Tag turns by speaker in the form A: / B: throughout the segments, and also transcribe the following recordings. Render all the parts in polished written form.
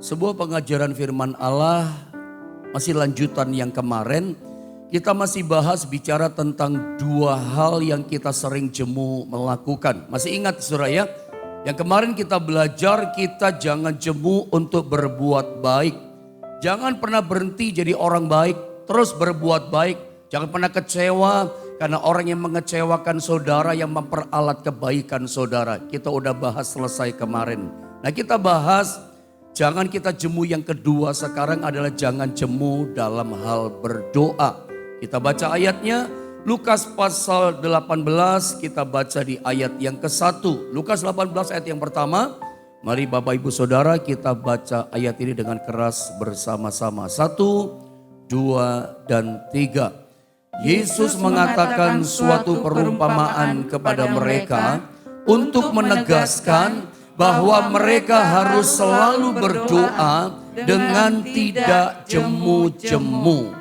A: Sebuah pengajaran firman Allah, masih lanjutan yang kemarin. Kita masih bahas bicara tentang dua hal yang kita sering jemu melakukan. Masih ingat saudara ya? Yang kemarin kita belajar, kita jangan jemu untuk berbuat baik. Jangan pernah berhenti jadi orang baik, terus berbuat baik. Jangan pernah kecewa karena orang yang mengecewakan saudara, yang memperalat kebaikan saudara. Kita udah bahas selesai kemarin. Nah, kita bahas jangan kita jemu yang kedua sekarang adalah jangan jemu dalam hal berdoa. Kita baca ayatnya, Lukas pasal 18, kita baca di ayat yang ke-1. Lukas 18 ayat yang pertama, mari Bapak Ibu Saudara kita baca ayat ini dengan keras bersama-sama. 1, 2, dan 3. Yesus mengatakan suatu perumpamaan kepada mereka untuk menegaskan bahwa mereka harus selalu berdoa dengan tidak jemu-jemu.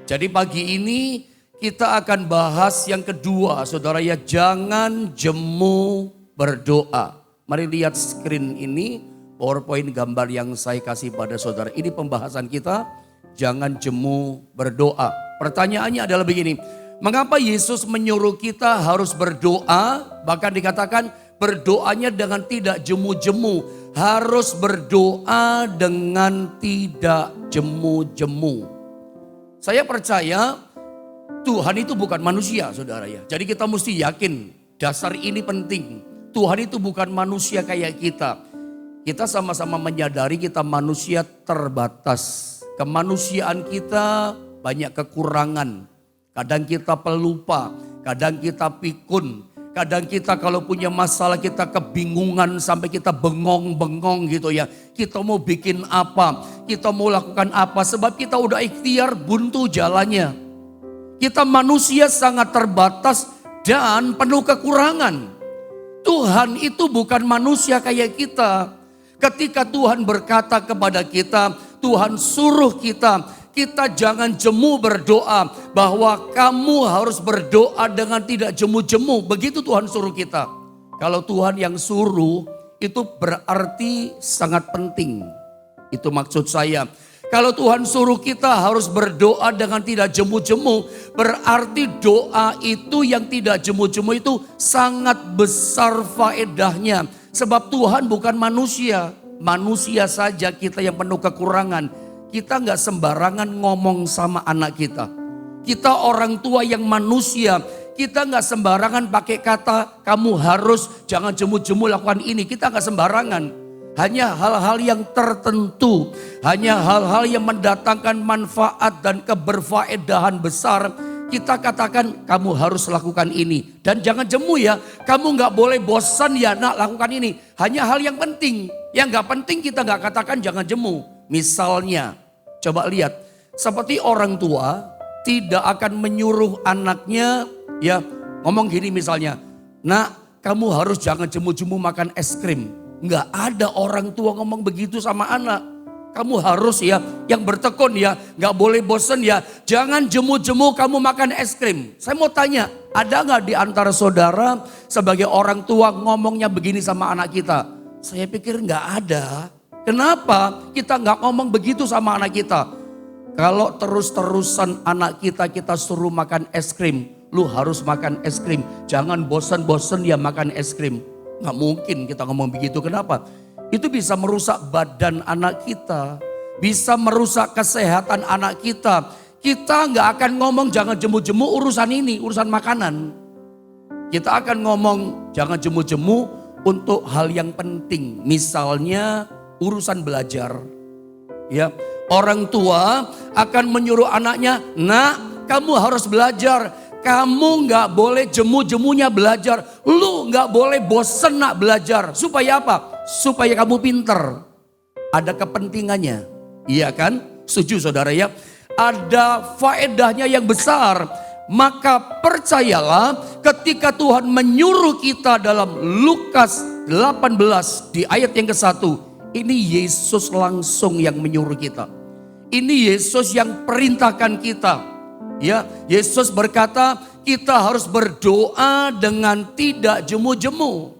A: Jadi pagi ini kita akan bahas yang kedua, saudara ya, jangan jemu berdoa. Mari lihat screen ini, PowerPoint gambar yang saya kasih pada saudara. Ini pembahasan kita, jangan jemu berdoa. Pertanyaannya adalah begini, mengapa Yesus menyuruh kita harus berdoa? Bahkan dikatakan berdoanya dengan tidak jemu-jemu. Harus berdoa dengan tidak jemu-jemu. Saya percaya Tuhan itu bukan manusia, saudara ya. Jadi kita mesti yakin, dasar ini penting. Tuhan itu bukan manusia kayak kita. Kita sama-sama menyadari kita manusia terbatas. Kemanusiaan kita banyak kekurangan. Kadang kita pelupa, kadang kita pikun. Kadang kita kalau punya masalah kita kebingungan sampai kita bengong-bengong gitu ya. Kita mau bikin apa, kita mau lakukan apa sebab kita udah ikhtiar buntu jalannya. Kita manusia sangat terbatas dan penuh kekurangan. Tuhan itu bukan manusia kayak kita. Ketika Tuhan berkata kepada kita, Tuhan suruh kita jangan jemu berdoa. Bahwa kamu harus berdoa dengan tidak jemu-jemu. Begitu Tuhan suruh kita. Kalau Tuhan yang suruh itu berarti sangat penting. Itu maksud saya. Kalau Tuhan suruh kita harus berdoa dengan tidak jemu-jemu, berarti doa itu yang tidak jemu-jemu itu sangat besar faedahnya. Sebab Tuhan bukan manusia. Manusia saja kita yang penuh kekurangan. Kita nggak sembarangan ngomong sama anak kita. Kita orang tua yang manusia. Kita nggak sembarangan pakai kata kamu harus jangan jemu-jemu lakukan ini. Kita nggak sembarangan. Hanya hal-hal yang tertentu, hanya hal-hal yang mendatangkan manfaat dan keberfaedahan besar. Kita katakan kamu harus lakukan ini. Dan jangan jemu ya, kamu gak boleh bosan ya nak lakukan ini. Hanya hal yang penting, yang gak penting kita gak katakan jangan jemu. Misalnya, coba lihat, seperti orang tua tidak akan menyuruh anaknya ya ngomong gini misalnya, nak kamu harus jangan jemu-jemu makan es krim. Nggak ada orang tua ngomong begitu sama anak. Kamu harus ya, yang bertekun ya, nggak boleh bosen ya. Jangan jemu-jemu kamu makan es krim. Saya mau tanya, ada nggak di antara saudara sebagai orang tua ngomongnya begini sama anak kita? Saya pikir nggak ada. Kenapa kita nggak ngomong begitu sama anak kita? Kalau terus-terusan anak kita suruh makan es krim, lu harus makan es krim. Jangan bosen-bosen ya makan es krim. Nggak mungkin kita ngomong begitu, kenapa? Itu bisa merusak badan anak kita. Bisa merusak kesehatan anak kita. Kita nggak akan ngomong jangan jemu-jemu urusan ini, urusan makanan. Kita akan ngomong jangan jemu-jemu untuk hal yang penting. Misalnya urusan belajar. Ya, orang tua akan menyuruh anaknya, nak kamu harus belajar. Kamu gak boleh jemu-jemunya belajar. Lu gak boleh bosen nak belajar. Supaya apa? Supaya kamu pinter. Ada kepentingannya. Iya kan? Setuju saudara ya? Ada faedahnya yang besar. Maka percayalah ketika Tuhan menyuruh kita dalam Lukas 18 di ayat yang ke-1. Ini Yesus langsung yang menyuruh kita. Ini Yesus yang perintahkan kita. Ya, Yesus berkata kita harus berdoa dengan tidak jemu-jemu.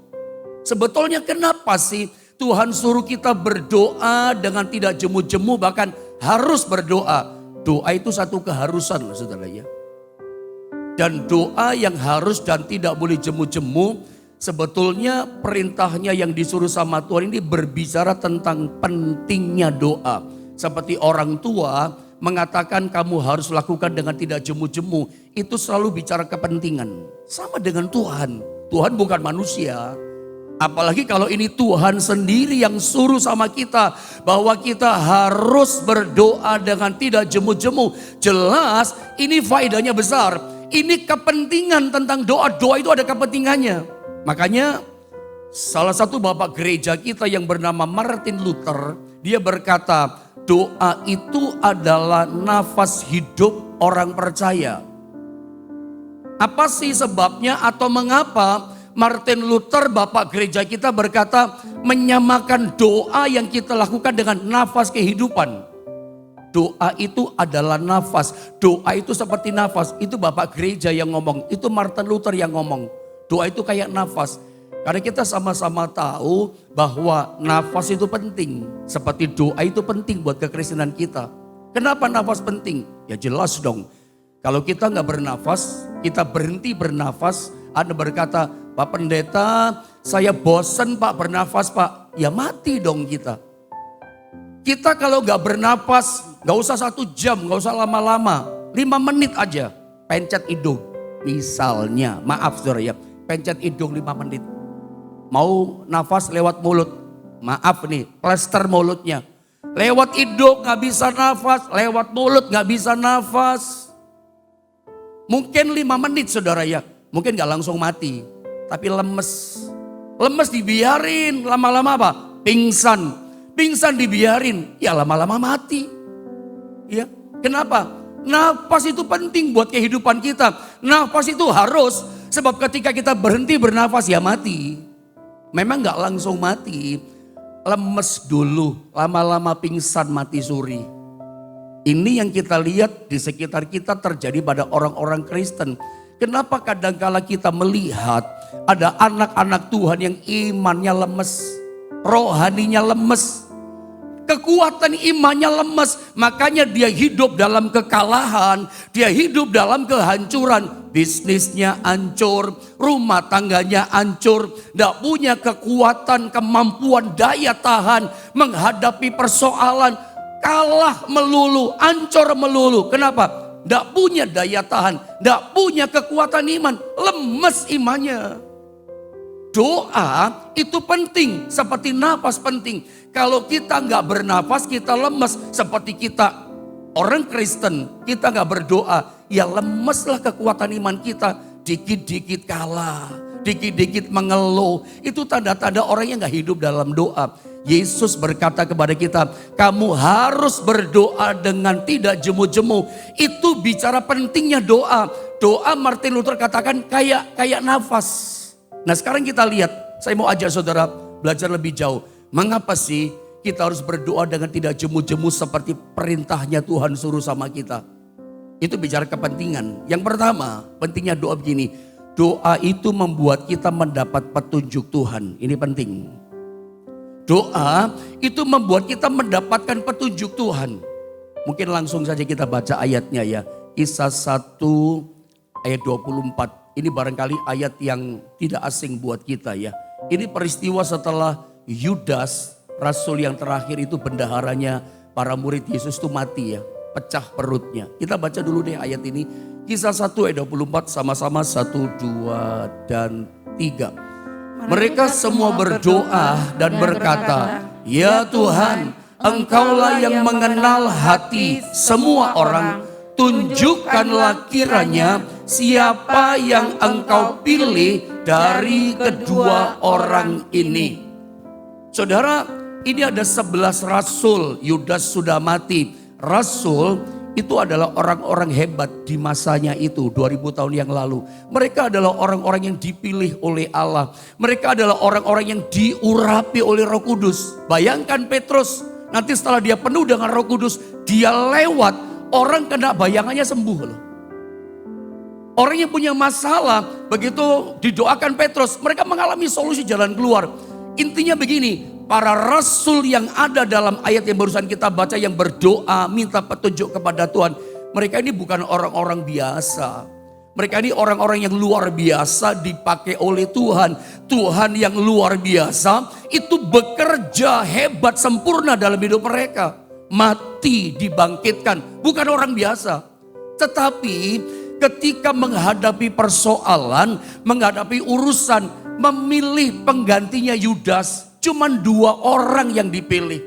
A: Sebetulnya kenapa sih Tuhan suruh kita berdoa dengan tidak jemu-jemu, bahkan harus berdoa. Doa itu satu keharusan, saudara ya. Dan doa yang harus dan tidak boleh jemu-jemu, sebetulnya perintahnya yang disuruh sama Tuhan ini berbicara tentang pentingnya doa. Seperti orang tua mengatakan kamu harus lakukan dengan tidak jemu-jemu, itu selalu bicara kepentingan. Sama dengan Tuhan. Tuhan bukan manusia. Apalagi kalau ini Tuhan sendiri yang suruh sama kita bahwa kita harus berdoa dengan tidak jemu-jemu. Jelas ini faedahnya besar. Ini kepentingan tentang doa. Doa itu ada kepentingannya. Makanya salah satu bapak gereja kita yang bernama Martin Luther, dia berkata, doa itu adalah nafas hidup orang percaya. Apa sih sebabnya atau mengapa Martin Luther, bapak gereja kita, berkata menyamakan doa yang kita lakukan dengan nafas kehidupan? Doa itu adalah nafas. Doa itu seperti nafas. Itu bapak gereja yang ngomong. Itu Martin Luther yang ngomong. Doa itu kayak nafas. Karena kita sama-sama tahu bahwa nafas itu penting. Seperti doa itu penting buat kekristenan kita. Kenapa nafas penting? Ya jelas dong. Kalau kita nggak bernafas, kita berhenti bernafas. Anda berkata, Pak Pendeta, saya bosan Pak bernafas Pak. Ya mati dong kita. Kita kalau nggak bernafas, nggak usah 1 jam, nggak usah lama-lama. 5 menit aja, pencet hidung. Misalnya, maaf saudara ya, pencet hidung 5 menit. Mau nafas lewat mulut, maaf nih, plester mulutnya. Lewat hidung nggak bisa nafas, lewat mulut nggak bisa nafas. Mungkin 5 menit saudara ya, mungkin nggak langsung mati, tapi lemes. Lemes dibiarin, lama-lama apa? Pingsan. Pingsan dibiarin, ya lama-lama mati. Ya, kenapa? Nafas itu penting buat kehidupan kita. Nafas itu harus, sebab ketika kita berhenti bernafas ya mati. Memang gak langsung mati, lemes dulu, lama-lama pingsan mati suri. Ini yang kita lihat di sekitar kita terjadi pada orang-orang Kristen. Kenapa kadangkala kita melihat ada anak-anak Tuhan yang imannya lemes, rohaninya lemes, kekuatan imannya lemes, makanya dia hidup dalam kekalahan, dia hidup dalam kehancuran, bisnisnya hancur, rumah tangganya hancur, tidak punya kekuatan, kemampuan, daya tahan menghadapi persoalan, kalah melulu, hancur melulu. Kenapa? Tidak punya daya tahan, tidak punya kekuatan iman, lemes imannya. Doa itu penting, seperti nafas penting. Kalau kita nggak bernafas, kita lemes. Seperti kita orang Kristen, kita nggak berdoa, ya lemeslah kekuatan iman kita. Dikit-dikit kalah, dikit-dikit mengeluh. Itu tanda-tanda orang yang nggak hidup dalam doa. Yesus berkata kepada kita, kamu harus berdoa dengan tidak jemu-jemu. Itu bicara pentingnya doa. Doa Martin Luther katakan kayak nafas. Nah sekarang kita lihat, saya mau ajak saudara belajar lebih jauh. Mengapa sih kita harus berdoa dengan tidak jemu-jemu seperti perintahnya Tuhan suruh sama kita? Itu bicara kepentingan. Yang pertama, pentingnya doa begini. Doa itu membuat kita mendapat petunjuk Tuhan. Ini penting. Doa itu membuat kita mendapatkan petunjuk Tuhan. Mungkin langsung saja kita baca ayatnya ya. Kisah 1 ayat 24. Ini barangkali ayat yang tidak asing buat kita ya. Ini peristiwa setelah Yudas, rasul yang terakhir itu bendaharanya para murid Yesus itu mati ya. Pecah perutnya. Kita baca dulu deh ayat ini. Kisah 1 ayat 24 sama-sama 1, 2, dan 3. Mereka semua berdoa dan berkata, ya Tuhan, Engkaulah yang mengenal hati semua orang. Tunjukkanlah kiranya siapa yang Engkau pilih dari kedua orang ini. Saudara, ini ada 11 rasul. Yudas sudah mati. Rasul itu adalah orang-orang hebat di masanya itu 2000 tahun yang lalu. Mereka adalah orang-orang yang dipilih oleh Allah. Mereka adalah orang-orang yang diurapi oleh Roh Kudus. Bayangkan Petrus, nanti setelah dia penuh dengan Roh Kudus, dia lewat, orang kena bayangannya sembuh loh. Orang yang punya masalah, begitu didoakan Petrus, mereka mengalami solusi jalan keluar. Intinya begini, para rasul yang ada dalam ayat yang barusan kita baca yang berdoa minta petunjuk kepada Tuhan. Mereka ini bukan orang-orang biasa. Mereka ini orang-orang yang luar biasa dipakai oleh Tuhan. Tuhan yang luar biasa itu bekerja hebat sempurna dalam hidup mereka. Mati dibangkitkan, bukan orang biasa. Tetapi ketika menghadapi persoalan, menghadapi urusan, memilih penggantinya Yudas, cuman 2 orang yang dipilih.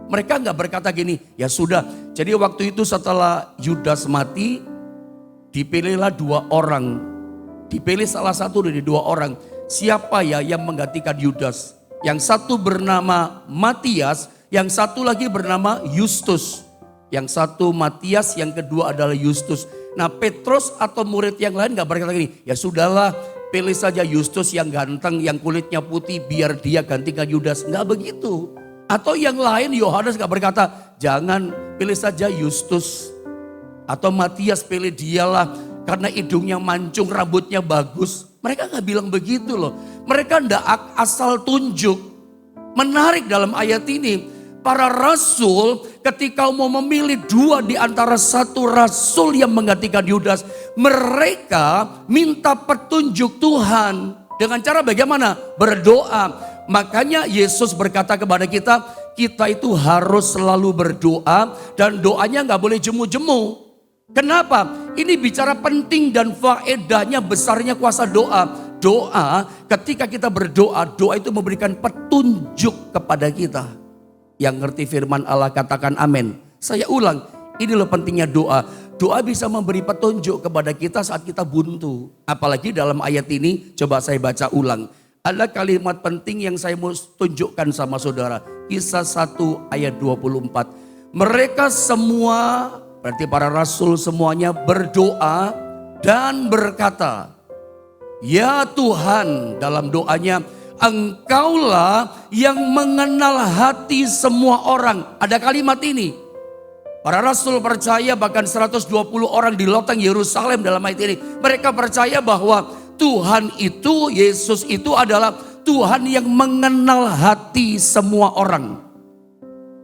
A: Mereka nggak berkata gini, ya sudah. Jadi waktu itu setelah Yudas mati, dipilihlah 2 orang. Dipilih salah satu dari 2 orang. Siapa ya yang menggantikan Yudas? Yang satu bernama Matias, yang satu lagi bernama Yustus. Yang satu Matias, yang kedua adalah Yustus. Nah Petrus atau murid yang lain gak berkata gini, ya sudahlah pilih saja Yustus yang ganteng, yang kulitnya putih, biar dia gantikan Yudas. Gak begitu. Atau yang lain Yohanes gak berkata, jangan pilih saja Yustus. Atau Matias pilih dialah karena hidungnya mancung, rambutnya bagus. Mereka gak bilang begitu loh. Mereka gak asal tunjuk. Menarik dalam ayat ini. Para rasul ketika mau memilih 2 di antara 1 rasul yang menggantikan Yudas. Mereka minta petunjuk Tuhan. Dengan cara bagaimana? Berdoa. Makanya Yesus berkata kepada kita, kita itu harus selalu berdoa. Dan doanya gak boleh jemu-jemu. Kenapa? Ini bicara penting dan faedahnya besarnya kuasa doa. Doa, ketika kita berdoa, doa itu memberikan petunjuk kepada kita. Yang ngerti firman Allah katakan amin. Saya ulang, ini loh pentingnya doa. Doa bisa memberi petunjuk kepada kita saat kita buntu. Apalagi dalam ayat ini, coba saya baca ulang. Ada kalimat penting yang saya mau tunjukkan sama saudara. Kisah 1 ayat 24. Mereka semua, berarti para rasul semuanya berdoa dan berkata, ya Tuhan, dalam doanya, Engkaulah yang mengenal hati semua orang. Ada kalimat ini. Para rasul percaya, bahkan 120 orang di loteng Yerusalem dalam ayat ini. Mereka percaya bahwa Tuhan itu, Yesus itu adalah Tuhan yang mengenal hati semua orang.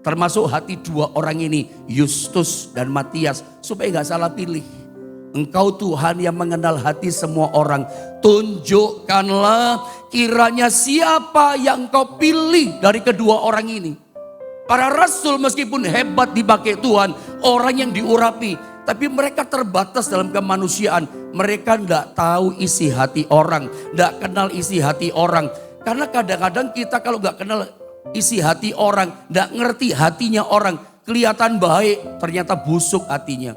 A: Termasuk hati 2 orang ini, Yustus dan Matias. Supaya gak salah pilih. Engkau Tuhan yang mengenal hati semua orang. Tunjukkanlah kiranya siapa yang kau pilih dari kedua orang ini. Para rasul meskipun hebat dipakai Tuhan, orang yang diurapi. Tapi mereka terbatas dalam kemanusiaan. Mereka tidak tahu isi hati orang. Tidak kenal isi hati orang. Karena kadang-kadang kita kalau gak kenal isi hati orang, tidak ngerti hatinya orang. Kelihatan baik, ternyata busuk hatinya.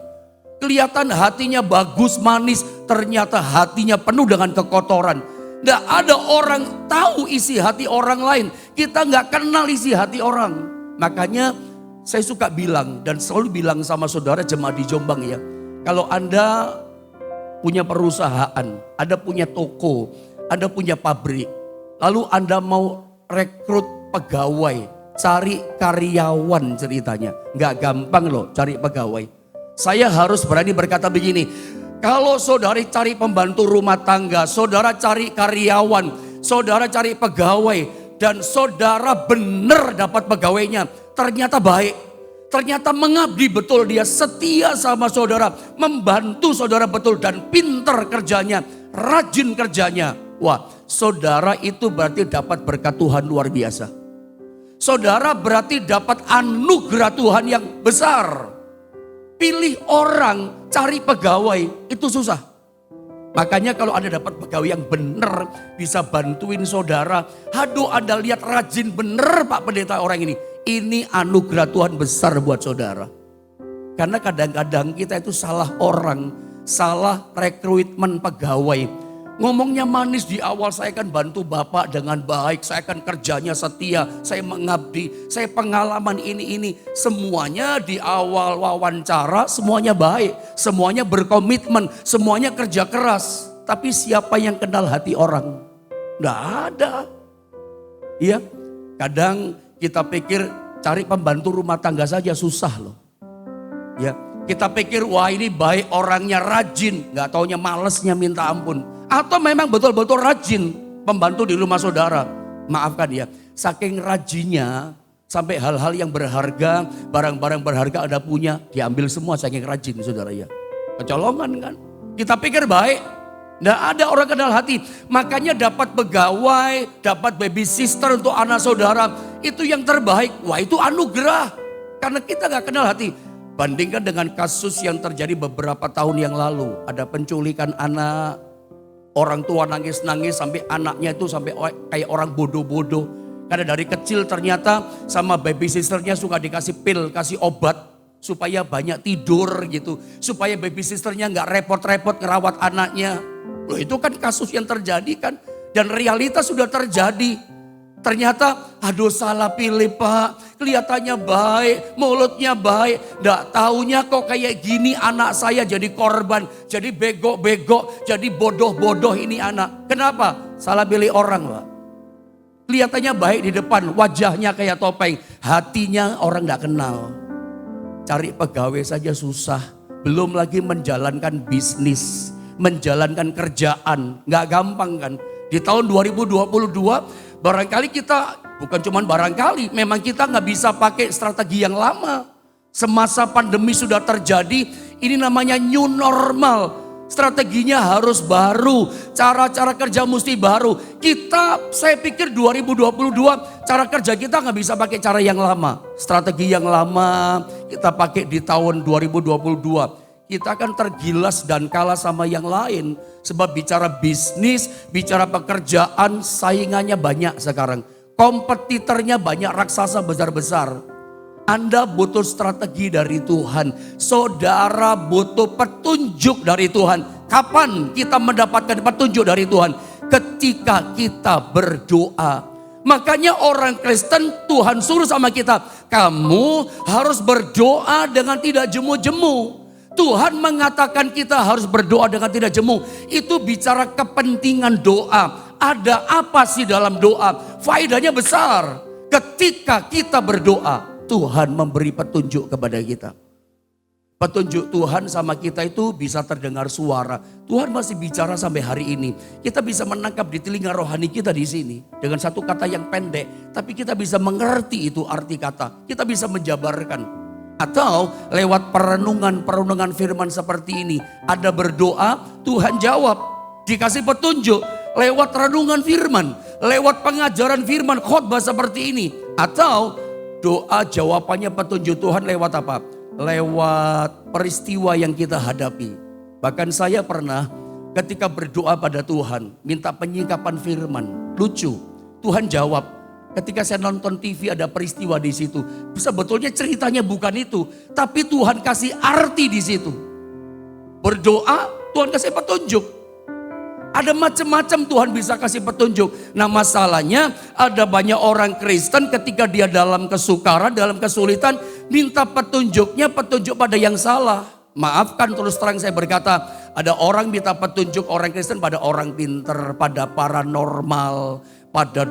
A: Kelihatan hatinya bagus, manis, ternyata hatinya penuh dengan kekotoran. Tidak ada orang tahu isi hati orang lain. Kita nggak kenal isi hati orang. Makanya saya suka bilang dan selalu bilang sama saudara jemaat di Jombang ya. Kalau Anda punya perusahaan, Anda punya toko, Anda punya pabrik. Lalu Anda mau rekrut pegawai, cari karyawan ceritanya. Nggak gampang loh cari pegawai. Saya harus berani berkata begini, kalau saudara cari pembantu rumah tangga, saudara cari karyawan, saudara cari pegawai, dan saudara benar dapat pegawainya, ternyata baik, ternyata mengabdi betul, dia setia sama saudara, membantu saudara betul dan pintar kerjanya, rajin kerjanya. Wah, saudara itu berarti dapat berkat Tuhan luar biasa. Saudara berarti dapat anugerah Tuhan yang besar. Pilih orang, cari pegawai, itu susah. Makanya kalau Anda dapat pegawai yang benar, bisa bantuin saudara. Aduh, Anda lihat rajin bener Pak Pendeta orang ini. Ini anugerah Tuhan besar buat saudara. Karena kadang-kadang kita itu salah orang, salah rekrutmen pegawai. Ngomongnya manis di awal, saya akan bantu Bapak dengan baik, saya akan kerjanya setia, saya mengabdi, saya pengalaman ini. Semuanya di awal wawancara, semuanya baik, semuanya berkomitmen, semuanya kerja keras. Tapi siapa yang kenal hati orang? Nggak ada. Iya, kadang kita pikir cari pembantu rumah tangga saja susah loh. Ya, kita pikir wah ini baik orangnya rajin, nggak taunya malesnya minta ampun. Atau memang betul-betul rajin pembantu di rumah saudara. Maafkan ya, Saking rajinnya, sampai hal-hal yang berharga, barang-barang berharga ada punya, diambil semua saking rajin saudara ya. Kecolongan kan. Kita pikir baik, nggak ada orang kenal hati. Makanya dapat pegawai, dapat baby sister untuk anak saudara, itu yang terbaik. Wah itu anugerah, karena kita nggak kenal hati. Bandingkan dengan kasus yang terjadi beberapa tahun yang lalu. Ada penculikan anak, orang tua nangis-nangis sampai anaknya itu sampai kayak orang bodoh-bodoh. Karena dari kecil ternyata sama baby sisternya suka dikasih pil, kasih obat supaya banyak tidur gitu. Supaya baby sisternya nggak repot-repot ngerawat anaknya. Loh itu kan kasus yang terjadi kan. Dan realitas sudah terjadi. Ternyata aduh salah pilih Pak, kelihatannya baik, mulutnya baik. Nggak taunya kok kayak gini anak saya jadi korban, jadi bego-bego, jadi bodoh-bodoh ini anak. Kenapa? Salah pilih orang Pak. Kelihatannya baik di depan, wajahnya kayak topeng, hatinya orang nggak kenal. Cari pegawai saja susah, belum lagi menjalankan bisnis, menjalankan kerjaan, nggak gampang kan. Di tahun 2022 barangkali kita, bukan cuma barangkali, memang kita nggak bisa pakai strategi yang lama. Semasa pandemi sudah terjadi, ini namanya new normal. Strateginya harus baru, cara-cara kerja mesti baru. Saya pikir 2022 cara kerja kita nggak bisa pakai cara yang lama. Strategi yang lama kita pakai di tahun 2022. Kita akan tergilas dan kalah sama yang lain. Sebab bicara bisnis, bicara pekerjaan, saingannya banyak sekarang. Kompetitornya banyak, raksasa besar-besar. Anda butuh strategi dari Tuhan. Saudara butuh petunjuk dari Tuhan. Kapan kita mendapatkan petunjuk dari Tuhan? Ketika kita berdoa. Makanya orang Kristen Tuhan suruh sama kita, kamu harus berdoa dengan tidak jemu-jemu. Tuhan mengatakan kita harus berdoa dengan tidak jemu. Itu bicara kepentingan doa. Ada apa sih dalam doa? Faedahnya besar. Ketika kita berdoa, Tuhan memberi petunjuk kepada kita. Petunjuk Tuhan sama kita itu bisa terdengar suara. Tuhan masih bicara sampai hari ini. Kita bisa menangkap di telinga rohani kita di sini. Dengan satu kata yang pendek. Tapi kita bisa mengerti itu arti kata. Kita bisa menjabarkan. Atau lewat perenungan firman seperti ini. Ada berdoa, Tuhan jawab. Dikasih petunjuk lewat renungan firman. Lewat pengajaran firman khotbah seperti ini. Atau doa jawabannya petunjuk Tuhan lewat apa? Lewat peristiwa yang kita hadapi. Bahkan saya pernah ketika berdoa pada Tuhan. Minta penyikapan firman. Lucu, Tuhan jawab. Ketika saya nonton TV ada peristiwa di situ. Sebetulnya ceritanya bukan itu. Tapi Tuhan kasih arti di situ. Berdoa, Tuhan kasih petunjuk. Ada macam-macam Tuhan bisa kasih petunjuk. Nah masalahnya ada banyak orang Kristen ketika dia dalam kesukaran, dalam kesulitan. Minta petunjuknya petunjuk pada yang salah. Maafkan terus terang saya berkata. Ada orang minta petunjuk orang Kristen pada orang pinter, pada paranormal, pada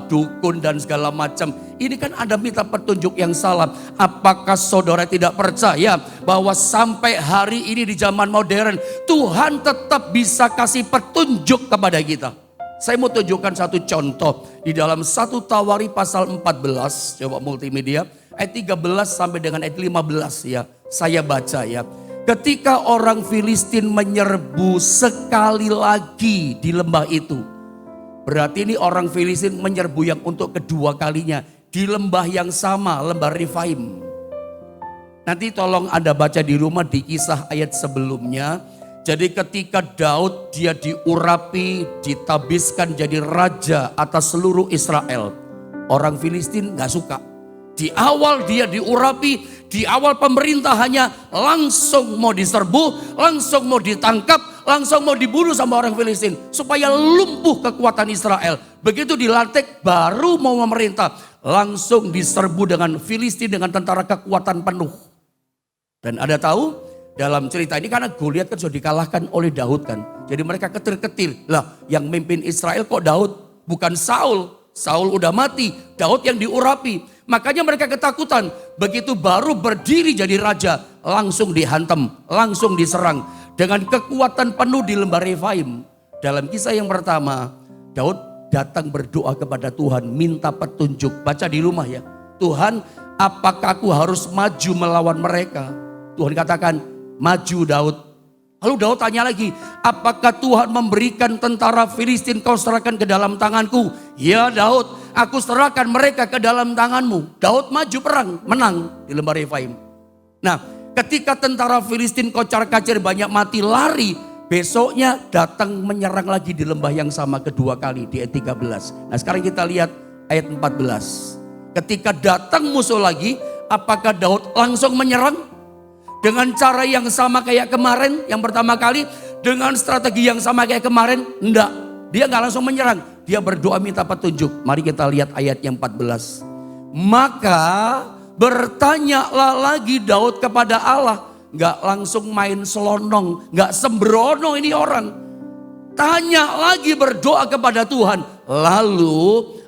A: dukun dan segala macam. Ini kan ada minta petunjuk yang salah. Apakah saudara tidak percaya bahwa sampai hari ini di zaman modern Tuhan tetap bisa kasih petunjuk kepada kita? Saya mau tunjukkan satu contoh di dalam 1 Tawari pasal 14, coba multimedia, ayat 13 sampai dengan ayat 15 ya. Saya baca ya. Ketika orang Filistin menyerbu sekali lagi di lembah itu. Berarti ini orang Filistin menyerbu yang untuk kedua kalinya. Di lembah yang sama, lembah Refaim. Nanti tolong Anda baca di rumah di kisah ayat sebelumnya. Jadi ketika Daud dia diurapi, ditabiskan jadi raja atas seluruh Israel. Orang Filistin gak suka. Di awal dia diurapi, di awal pemerintahannya langsung mau diserbu, langsung mau ditangkap, langsung mau dibunuh sama orang Filistin. Supaya lumpuh kekuatan Israel. Begitu dilantik baru mau memerintah. Langsung diserbu dengan Filistin dengan tentara kekuatan penuh. Dan Anda tahu dalam cerita ini karena Goliat kan sudah dikalahkan oleh Daud kan. Jadi mereka ketir-ketir. Lah yang mimpin Israel kok Daud bukan Saul. Saul udah mati, Daud yang diurapi. Makanya mereka ketakutan. Begitu baru berdiri jadi raja, langsung dihantam, langsung diserang. Dengan kekuatan penuh di lembah Refaim. Dalam kisah yang pertama, Daud datang berdoa kepada Tuhan, minta petunjuk. Baca di rumah ya. Tuhan, apakah aku harus maju melawan mereka? Tuhan katakan, maju Daud. Lalu Daud tanya lagi, apakah Tuhan memberikan tentara Filistin kau serahkan ke dalam tanganku? Ya Daud, aku serahkan mereka ke dalam tanganmu. Daud maju perang, menang di lembah Refaim. Nah, ketika tentara Filistin kocar-kacir banyak mati lari, besoknya datang menyerang lagi di lembah yang sama kedua kali di ayat 13. Nah sekarang kita lihat ayat 14. Ketika datang musuh lagi, apakah Daud langsung menyerang? Dengan cara yang sama kayak kemarin yang pertama kali, dengan strategi yang sama kayak kemarin? Enggak, dia gak langsung menyerang. Dia berdoa minta petunjuk. Mari kita lihat ayat yang 14. Maka bertanyalah lagi Daud kepada Allah. Gak langsung main selonong, gak sembrono ini orang. Tanya lagi, berdoa kepada Tuhan. Lalu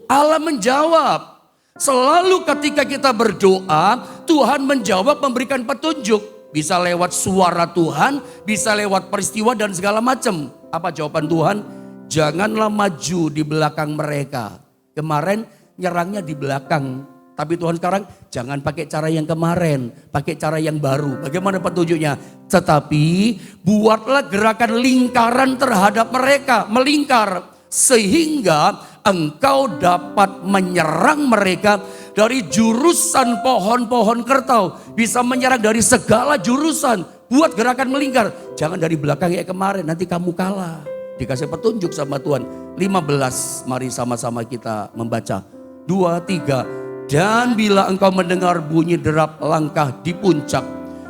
A: Allah menjawab. Selalu ketika kita berdoa, Tuhan menjawab, memberikan petunjuk. Bisa lewat suara Tuhan, bisa lewat peristiwa dan segala macam. Apa jawaban Tuhan? Janganlah maju di belakang mereka. Kemarin nyerangnya di belakang. Tapi Tuhan sekarang jangan pakai cara yang kemarin, pakai cara yang baru. Bagaimana petunjuknya? Tetapi buatlah gerakan lingkaran terhadap mereka, melingkar. Sehingga engkau dapat menyerang mereka dari jurusan pohon-pohon kertau. Bisa menyerang dari segala jurusan. Buat gerakan melingkar. Jangan dari belakang kayak kemarin, nanti kamu kalah. Dikasih petunjuk sama Tuhan. 15, mari sama-sama kita membaca. 2, 3. Dan bila engkau mendengar bunyi derap langkah di puncak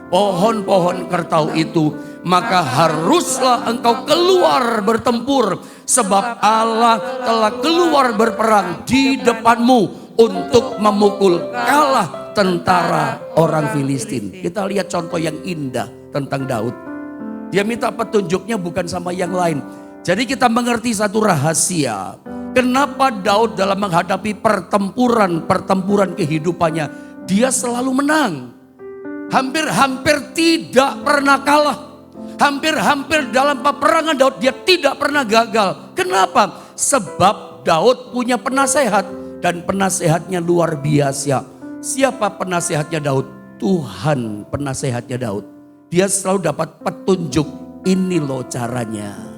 A: pohon-pohon kertau itu, maka haruslah engkau keluar bertempur, sebab Allah telah keluar berperang di depanmu untuk memukul kalah tentara orang Filistin. Kita lihat contoh yang indah tentang Daud. Dia minta petunjuknya bukan sama yang lain. Jadi kita mengerti satu rahasia. Kenapa Daud dalam menghadapi pertempuran kehidupannya, dia selalu menang. Hampir-hampir tidak pernah kalah. Hampir-hampir dalam peperangan Daud dia tidak pernah gagal. Kenapa? Sebab Daud punya penasehat. Dan penasehatnya luar biasa. Siapa penasehatnya Daud? Tuhan penasehatnya Daud. Dia selalu dapat petunjuk, ini loh caranya.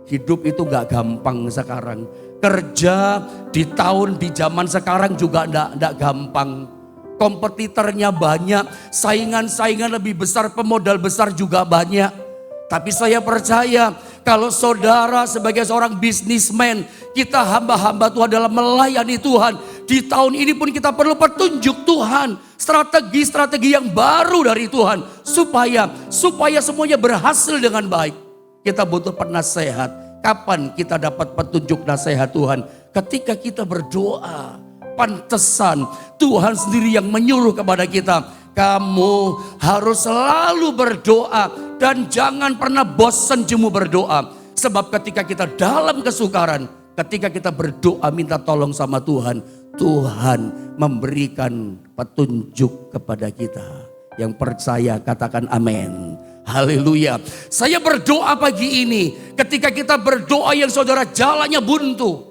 A: Hidup itu gak gampang sekarang. Kerja di zaman sekarang juga gak gampang. Kompetitornya banyak, saingan-saingan lebih besar, pemodal besar juga banyak. Tapi saya percaya kalau saudara sebagai seorang bisnismen, kita hamba-hamba Tuhan dalam melayani Tuhan. Di tahun ini pun kita perlu petunjuk Tuhan. Strategi-strategi yang baru dari Tuhan. Supaya semuanya berhasil dengan baik. Kita butuh penasehat. Kapan kita dapat petunjuk nasihat Tuhan? Ketika kita berdoa. Pantesan Tuhan sendiri yang menyuruh kepada kita. Kamu harus selalu berdoa. Dan jangan pernah bosan jemu berdoa. Sebab ketika kita dalam kesukaran. Ketika kita berdoa minta tolong sama Tuhan. Tuhan memberikan petunjuk kepada kita. Yang percaya katakan amin. Haleluya. Saya berdoa pagi ini. Ketika kita berdoa yang saudara jalannya buntu.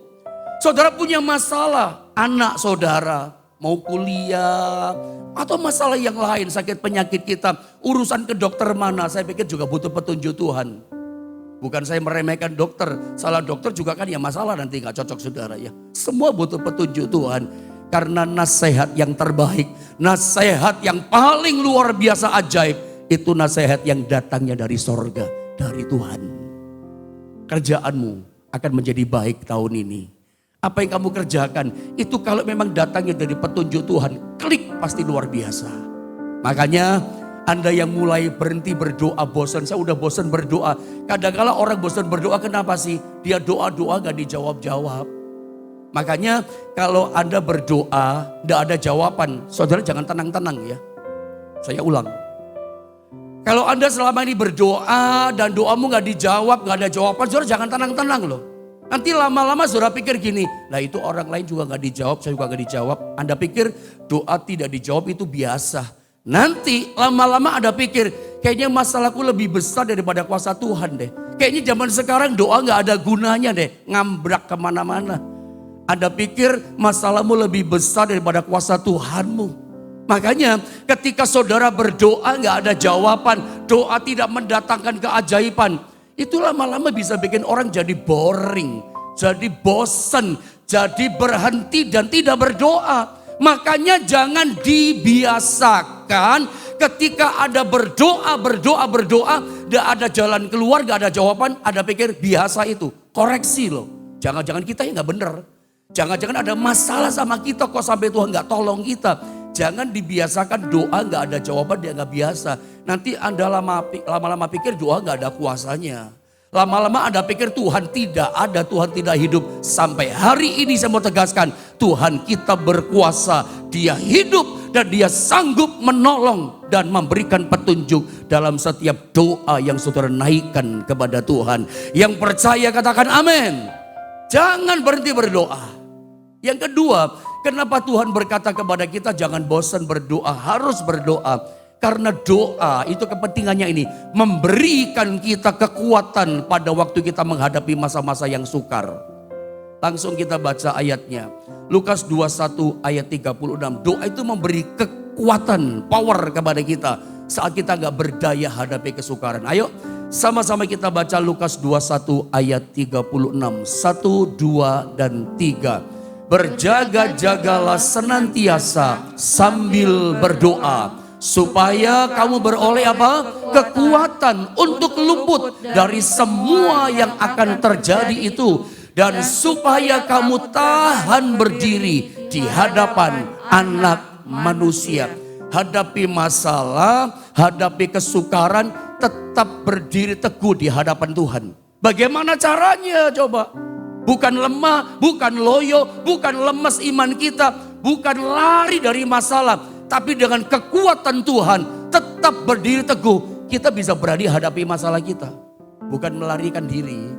A: Saudara punya masalah. Anak saudara mau kuliah. Atau masalah yang lain, sakit penyakit kita. Urusan ke dokter mana. Saya pikir juga butuh petunjuk Tuhan. Bukan saya meremehkan dokter. Salah dokter juga kan ya masalah nanti gak cocok saudara ya. Semua butuh petunjuk Tuhan. Karena nasihat yang terbaik. Nasihat yang paling luar biasa ajaib. Itu nasihat yang datangnya dari sorga, dari Tuhan. Kerjaanmu akan menjadi baik tahun ini. Apa yang kamu kerjakan, itu kalau memang datangnya dari petunjuk Tuhan, klik pasti luar biasa. Makanya Anda yang mulai berhenti berdoa, bosan, saya udah bosan berdoa. Kadang-kadang orang bosan berdoa, kenapa sih? Dia doa-doa gak dijawab-jawab. Makanya kalau Anda berdoa, gak ada jawaban, saudara jangan tenang-tenang ya. Saya ulang. Kalau Anda selama ini berdoa dan doamu gak dijawab, gak ada jawaban, saudara jangan tenang-tenang loh. Nanti lama-lama saudara pikir gini, nah itu orang lain juga gak dijawab, saya juga gak dijawab. Anda pikir doa tidak dijawab itu biasa. Nanti lama-lama Anda pikir, kayaknya masalahku lebih besar daripada kuasa Tuhan deh. Kayaknya zaman sekarang doa gak ada gunanya deh. Ngambrak kemana-mana. Anda pikir masalahmu lebih besar daripada kuasa Tuhanmu. Makanya ketika saudara berdoa gak ada jawaban. Doa tidak mendatangkan keajaiban. Itu lama-lama bisa bikin orang jadi boring. Jadi bosen. Jadi berhenti dan tidak berdoa. Makanya jangan dibiasakan ketika ada berdoa. Gak ada jalan keluar, gak ada jawaban. Anda pikir biasa itu. Koreksi loh. Jangan-jangan kita yang gak bener. Jangan-jangan ada masalah sama kita kok sampai Tuhan gak tolong kita. Jangan dibiasakan doa gak ada jawaban, dia gak biasa. Nanti Anda lama-lama pikir doa gak ada kuasanya. Lama-lama Anda pikir Tuhan tidak ada, Tuhan tidak hidup. Sampai hari ini saya mau tegaskan, Tuhan kita berkuasa. Dia hidup dan dia sanggup menolong dan memberikan petunjuk dalam setiap doa yang saudara naikkan kepada Tuhan. Yang percaya katakan amin. Jangan berhenti berdoa. Yang kedua, kenapa Tuhan berkata kepada kita jangan bosan berdoa, harus berdoa. Karena doa itu kepentingannya ini, memberikan kita kekuatan pada waktu kita menghadapi masa-masa yang sukar. Langsung kita baca ayatnya. Lukas 21 ayat 36. Doa itu memberi kekuatan, power kepada kita saat kita gak berdaya hadapi kesukaran. Ayo sama-sama kita baca Lukas 21 ayat 36. 1, 2, dan 3. Berjaga-jagalah senantiasa sambil berdoa. Supaya kamu beroleh apa? Kekuatan untuk luput dari semua yang akan terjadi itu. Dan supaya kamu tahan berdiri di hadapan anak manusia. Hadapi masalah, hadapi kesukaran, tetap berdiri teguh di hadapan Tuhan. Bagaimana caranya coba? Bukan lemah, bukan loyo, bukan lemas iman kita, bukan lari dari masalah. Tapi dengan kekuatan Tuhan tetap berdiri teguh. Kita bisa berani hadapi masalah kita. Bukan melarikan diri.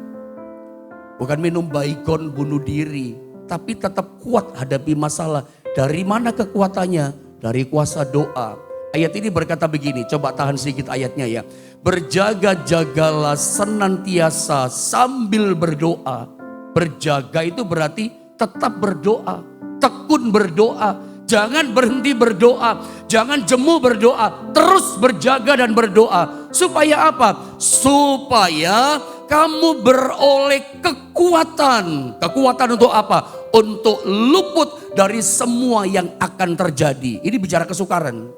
A: Bukan minum baygon bunuh diri. Tapi tetap kuat hadapi masalah. Dari mana kekuatannya? Dari kuasa doa. Ayat ini berkata begini, coba tahan sedikit ayatnya ya. Berjaga-jagalah senantiasa sambil berdoa. Berjaga itu berarti tetap berdoa, tekun berdoa, jangan berhenti berdoa, jangan jemu berdoa, terus berjaga dan berdoa. Supaya apa? Supaya kamu beroleh kekuatan. Kekuatan untuk apa? Untuk luput dari semua yang akan terjadi. Ini bicara kesukaran.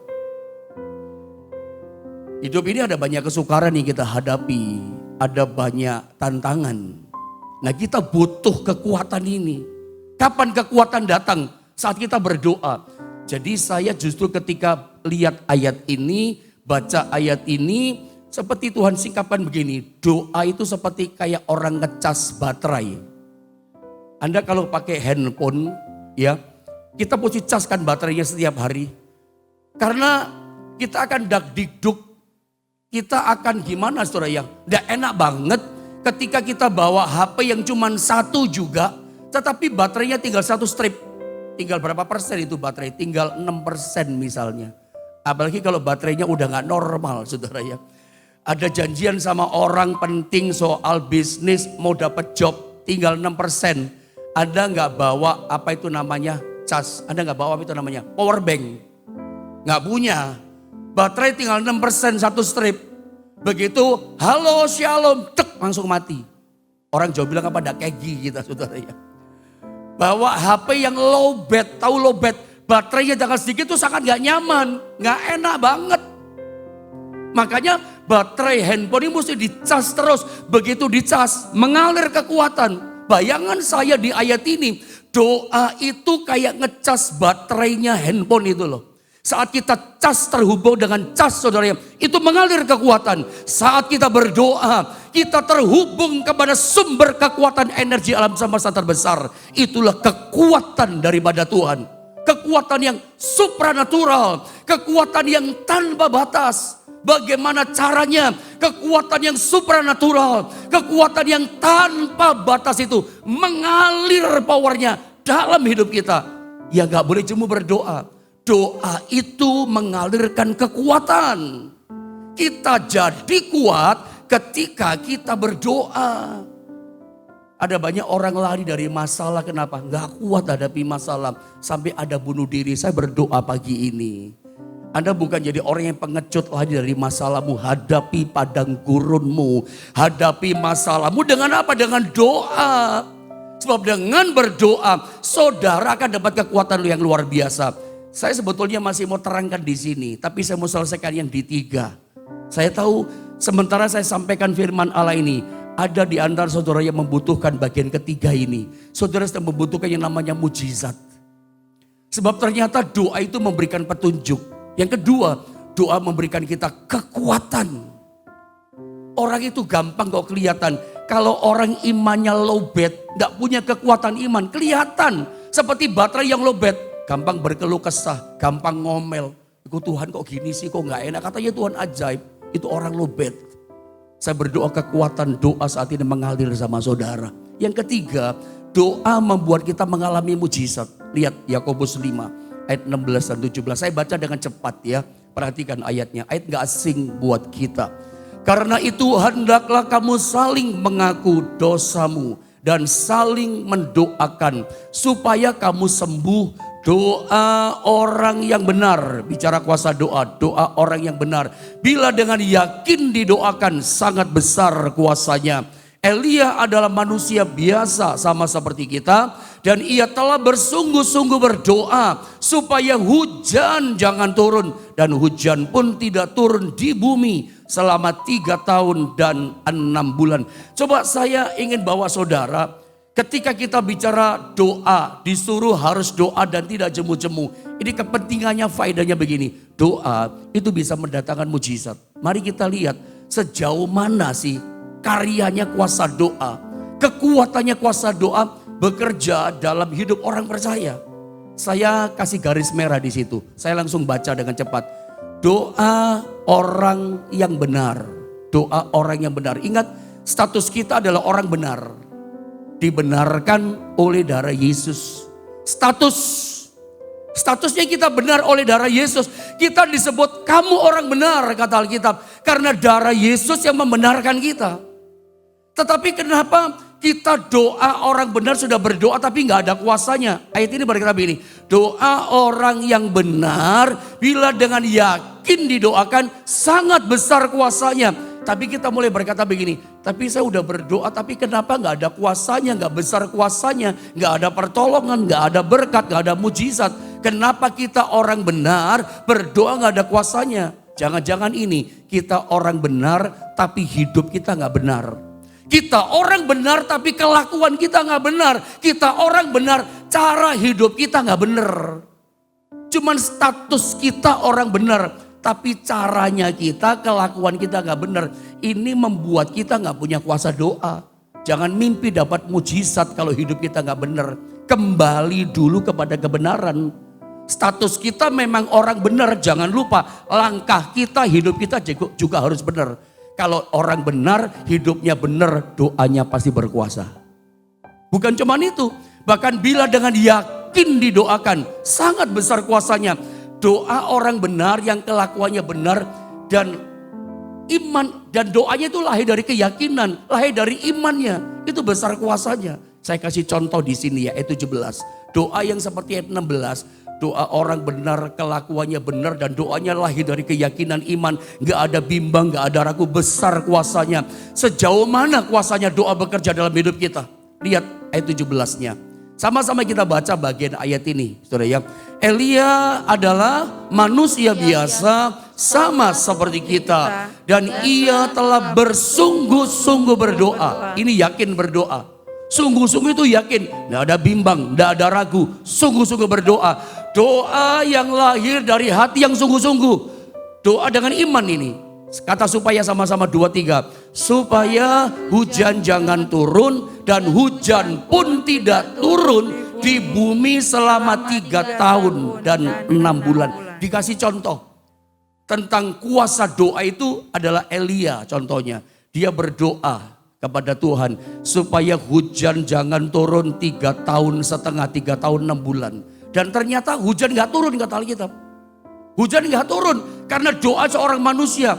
A: Hidup ini ada banyak kesukaran yang kita hadapi, ada banyak tantangan. Nah kita butuh kekuatan ini. Kapan kekuatan datang? Saat kita berdoa. Jadi saya justru ketika lihat ayat ini, baca ayat ini, seperti Tuhan singkapkan begini. Doa itu seperti kayak orang ngecas baterai. Anda kalau pakai handphone, ya kita mesti caskan baterainya setiap hari. Karena kita akan dakdikduk, kita akan gimana saudara ya? Nggak enak banget. Ketika kita bawa HP yang cuma satu juga, tetapi baterainya tinggal satu strip. Tinggal berapa persen itu baterai? Tinggal 6% misalnya. Apalagi kalau baterainya udah gak normal saudara ya. Ada janjian sama orang penting soal bisnis, mau dapat job, tinggal 6%. Anda gak bawa apa itu namanya cas, Anda gak bawa apa itu namanya power bank. Gak punya. Baterai tinggal 6% satu strip. Begitu, halo shalom, tek langsung mati. Orang Jawa bilang apa, ada kegi kita saudara ya. Bawa HP yang low bat, tahu low bat, baterainya jangan sedikit tuh sangat gak nyaman, gak enak banget. Makanya baterai handphone ini mesti dicas terus, begitu dicas mengalir kekuatan. Bayangan saya di ayat ini, doa itu kayak ngecas baterainya handphone itu loh. Saat kita cas terhubung dengan cas saudara, itu mengalir kekuatan. Saat kita berdoa, kita terhubung kepada sumber kekuatan energi alam semesta terbesar. Itulah kekuatan daripada Tuhan. Kekuatan yang supranatural, kekuatan yang tanpa batas. Bagaimana caranya? Kekuatan yang supranatural, kekuatan yang tanpa batas itu mengalir powernya dalam hidup kita. Ya gak boleh cuma berdoa. Doa itu mengalirkan kekuatan. Kita jadi kuat ketika kita berdoa. Ada banyak orang lari dari masalah, kenapa? Gak kuat hadapi masalah, sampai ada bunuh diri. Saya berdoa pagi ini, Anda bukan jadi orang yang pengecut lari dari masalahmu. Hadapi padang gurunmu, hadapi masalahmu dengan apa? Dengan doa. Sebab dengan berdoa, saudara akan dapat kekuatan yang luar biasa. Saya sebetulnya masih mau terangkan di sini, tapi saya mau selesaikan yang di 3. Saya tahu sementara saya sampaikan firman Allah ini, ada di antara saudara yang membutuhkan bagian ketiga ini. Saudara sedang membutuhkan yang namanya mujizat. Sebab ternyata doa itu memberikan petunjuk. Yang kedua, doa memberikan kita kekuatan. Orang itu gampang kok kelihatan. Kalau orang imannya lowbat, gak punya kekuatan iman, kelihatan. Seperti baterai yang lowbat, gampang berkeluh kesah, gampang ngomel. Tuhan kok gini sih, kok gak enak. Katanya Tuhan ajaib, itu orang lowbat. Saya berdoa kekuatan doa saat ini mengalir sama saudara. Yang ketiga, doa membuat kita mengalami mujizat. Lihat Yakobus 5 ayat 16 dan 17. Saya baca dengan cepat ya. Perhatikan ayatnya. Ayat gak asing buat kita. Karena itu hendaklah kamu saling mengaku dosamu dan saling mendoakan supaya kamu sembuh. Doa orang yang benar, bicara kuasa doa, doa orang yang benar. Bila dengan yakin didoakan sangat besar kuasanya. Elia adalah manusia biasa sama seperti kita. Dan ia telah bersungguh-sungguh berdoa supaya hujan jangan turun. Dan hujan pun tidak turun di bumi selama 3 tahun dan 6 bulan. Coba saya ingin bawa saudara, ketika kita bicara doa, disuruh harus doa dan tidak jemu-jemu. Ini kepentingannya, faedahnya begini. Doa itu bisa mendatangkan mujizat. Mari kita lihat sejauh mana sih karyanya kuasa doa. Kekuatannya kuasa doa bekerja dalam hidup orang percaya. Saya kasih garis merah di situ. Saya langsung baca dengan cepat. Doa orang yang benar. Doa orang yang benar. Ingat, status kita adalah orang benar. Dibenarkan oleh darah Yesus. Statusnya kita benar oleh darah Yesus. Kita disebut kamu orang benar kata Alkitab. Karena darah Yesus yang membenarkan kita. Tetapi kenapa kita doa orang benar sudah berdoa tapi gak ada kuasanya. Ayat ini berkata begini. Doa orang yang benar bila dengan yakin didoakan sangat besar kuasanya. Tapi kita mulai berkata begini, tapi saya udah berdoa tapi kenapa gak ada kuasanya, gak besar kuasanya, gak ada pertolongan, gak ada berkat, gak ada mujizat. Kenapa kita orang benar berdoa gak ada kuasanya? Jangan-jangan ini kita orang benar tapi hidup kita gak benar. Kita orang benar tapi kelakuan kita gak benar. Kita orang benar, cara hidup kita gak benar. Cuman status kita orang benar. Tapi caranya kita, kelakuan kita gak benar. Ini membuat kita gak punya kuasa doa. Jangan mimpi dapat mujizat kalau hidup kita gak benar. Kembali dulu kepada kebenaran. Status kita memang orang benar. Jangan lupa langkah kita, hidup kita juga harus benar. Kalau orang benar, hidupnya benar, doanya pasti berkuasa. Bukan cuma itu. Bahkan bila dengan yakin didoakan, sangat besar kuasanya. Doa orang benar yang kelakuannya benar dan iman. Dan doanya itu lahir dari keyakinan, lahir dari imannya. Itu besar kuasanya. Saya kasih contoh di sini ya, ayat 17. Doa yang seperti ayat 16. Doa orang benar, kelakuannya benar dan doanya lahir dari keyakinan iman. Gak ada bimbang, gak ada ragu, besar kuasanya. Sejauh mana kuasanya doa bekerja dalam hidup kita? Lihat ayat 17-nya. Sama-sama kita baca bagian ayat ini, saudara ya. Elia adalah manusia biasa sama seperti kita. Dan ia telah bersungguh-sungguh berdoa. Ini yakin berdoa. Sungguh-sungguh itu yakin. Tidak ada bimbang, tidak ada ragu. Sungguh-sungguh berdoa. Doa yang lahir dari hati yang sungguh-sungguh. Doa dengan iman ini. Kata supaya sama-sama 2-3. Supaya hujan jangan turun dan hujan pun tidak turun di bumi selama 3 tahun dan 6 bulan. Dikasih contoh. Tentang kuasa doa itu adalah Elia contohnya. Dia berdoa kepada Tuhan. Supaya hujan jangan turun 3 tahun setengah, 3 tahun 6 bulan. Dan ternyata hujan gak turun kata Alkitab. Hujan gak turun karena doa seorang manusia.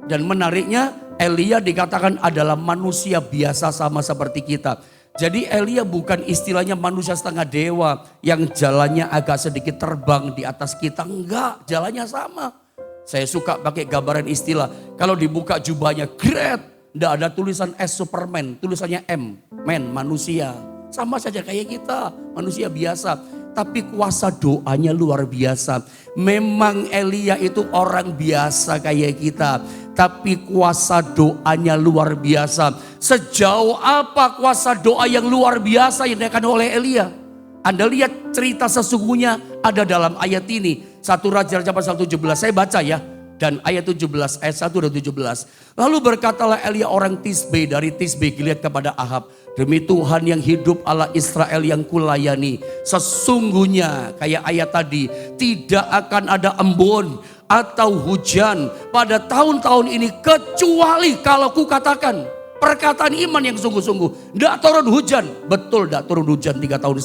A: Dan menariknya Elia dikatakan adalah manusia biasa sama seperti kita. Jadi Elia bukan istilahnya manusia setengah dewa yang jalannya agak sedikit terbang di atas kita. Enggak, jalannya sama. Saya suka pakai gambaran istilah. Kalau dibuka jubahnya, great. Enggak ada tulisan S Superman, tulisannya M, man, manusia. Sama saja kayak kita, manusia biasa. Tapi kuasa doanya luar biasa. Memang Elia itu orang biasa kayak kita. Tapi kuasa doanya luar biasa. Sejauh apa kuasa doa yang luar biasa yang dinaikkan oleh Elia? Anda lihat cerita sesungguhnya ada dalam ayat ini. 1 Raja-Raja pasal 17, saya baca ya. Dan ayat 17, ayat 1 dan 17. Lalu berkatalah Elia orang Tisbe dari Tisbe Gilead kepada Ahab. Demi Tuhan yang hidup Allah Israel yang kulayani. Sesungguhnya kayak ayat tadi. Tidak akan ada embun atau hujan pada tahun-tahun ini. Kecuali kalau ku katakan. Perkataan iman yang sungguh-sungguh. Tidak turun hujan. Betul tidak turun hujan 3,5 tahun.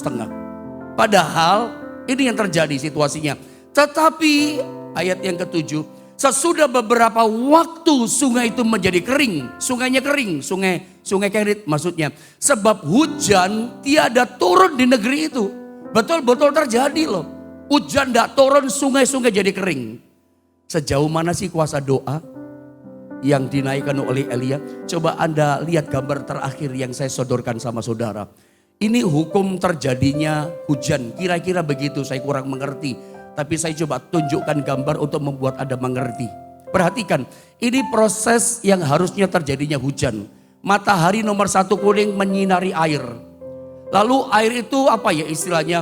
A: Padahal ini yang terjadi situasinya. Tetapi ayat yang ke-7. Sesudah beberapa waktu sungai itu menjadi kering. Sungainya kering, sungai Kerit maksudnya. Sebab hujan tiada turun di negeri itu. Betul-betul terjadi loh. Hujan tidak turun, sungai-sungai jadi kering. Sejauh mana sih kuasa doa yang dinaikkan oleh Elia? Coba Anda lihat gambar terakhir yang saya sodorkan sama saudara. Ini hukum terjadinya hujan. Kira-kira begitu, saya kurang mengerti. Tapi saya coba tunjukkan gambar untuk membuat Anda mengerti. Perhatikan, ini proses yang harusnya terjadinya hujan. Matahari nomor 1 kuning menyinari air. Lalu air itu apa ya istilahnya?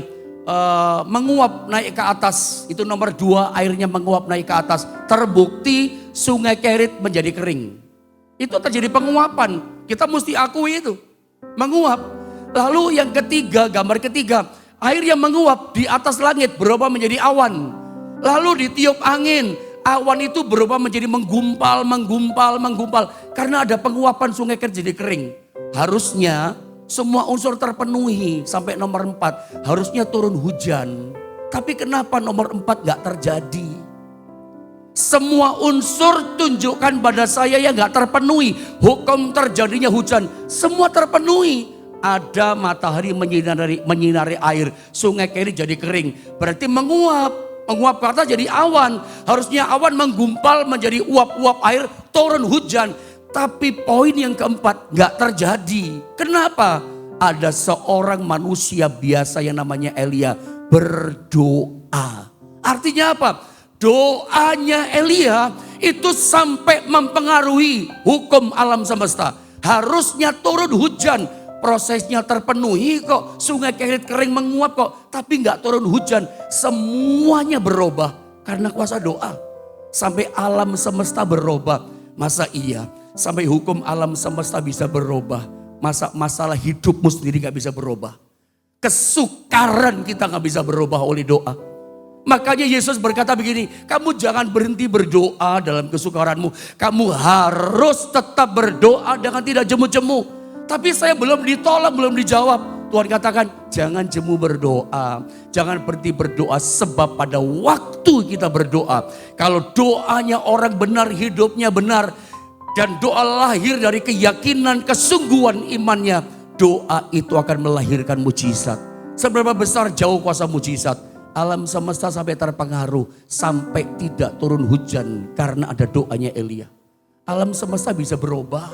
A: Menguap naik ke atas. Itu nomor 2, airnya menguap naik ke atas. Terbukti sungai Kerit menjadi kering. Itu terjadi penguapan. Kita mesti akui itu. Menguap. Lalu yang ketiga, gambar ketiga. Air yang menguap di atas langit berubah menjadi awan. Lalu ditiup angin. Awan itu berubah menjadi menggumpal. Karena ada penguapan sungai Kerit jadi kering. Harusnya semua unsur terpenuhi sampai nomor 4. Harusnya turun hujan. Tapi kenapa nomor 4 gak terjadi? Semua unsur tunjukkan pada saya yang gak terpenuhi. Hukum terjadinya hujan. Semua terpenuhi. Ada matahari menyinari air. Sungai Kerit jadi kering. Berarti menguap. Menguap ke atas jadi awan. Harusnya awan menggumpal menjadi uap-uap air. Turun hujan. Tapi poin yang keempat gak terjadi. Kenapa? Ada seorang manusia biasa yang namanya Elia berdoa. Artinya apa? Doanya Elia itu sampai mempengaruhi hukum alam semesta. Harusnya turun hujan. Prosesnya terpenuhi kok. Sungai Kerit kering menguap kok. Tapi gak turun hujan. Semuanya berubah karena kuasa doa. Sampai alam semesta berubah. Masa iya? Sampai hukum alam semesta bisa berubah. Masa masalah hidupmu sendiri gak bisa berubah. Kesukaran kita gak bisa berubah oleh doa. Makanya Yesus berkata begini, kamu jangan berhenti berdoa dalam kesukaranmu. Kamu harus tetap berdoa dengan tidak jemu-jemu. Tapi saya belum ditolong, belum dijawab. Tuhan katakan, jangan jemu berdoa. Jangan berhenti berdoa, sebab pada waktu kita berdoa. Kalau doanya orang benar, hidupnya benar. Dan doa lahir dari keyakinan, kesungguhan imannya. Doa itu akan melahirkan mujizat. Seberapa besar jauh kuasa mujizat. Alam semesta sampai terpengaruh. Sampai tidak turun hujan karena ada doanya Elia. Alam semesta bisa berubah.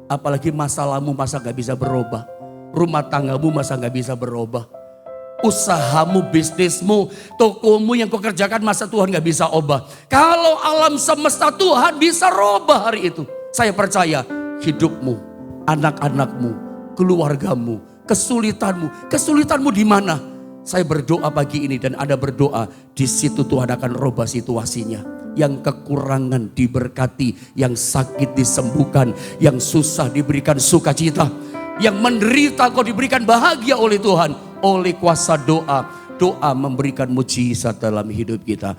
A: Apalagi masalahmu masa gak bisa berubah. Rumah tanggamu masa gak bisa berubah. Usahamu, bisnismu, tokomu yang kau kerjakan masa Tuhan gak bisa ubah. Kalau alam semesta Tuhan bisa rubah hari itu. Saya percaya hidupmu, anak-anakmu, keluargamu, kesulitanmu. Kesulitanmu di mana? Saya berdoa pagi ini dan Anda berdoa. Di situ Tuhan akan rubah situasinya. Yang kekurangan diberkati, yang sakit disembuhkan, yang susah diberikan sukacita, yang menderita kau diberikan bahagia oleh Tuhan. Oleh kuasa doa, doa memberikan mujizat dalam hidup kita.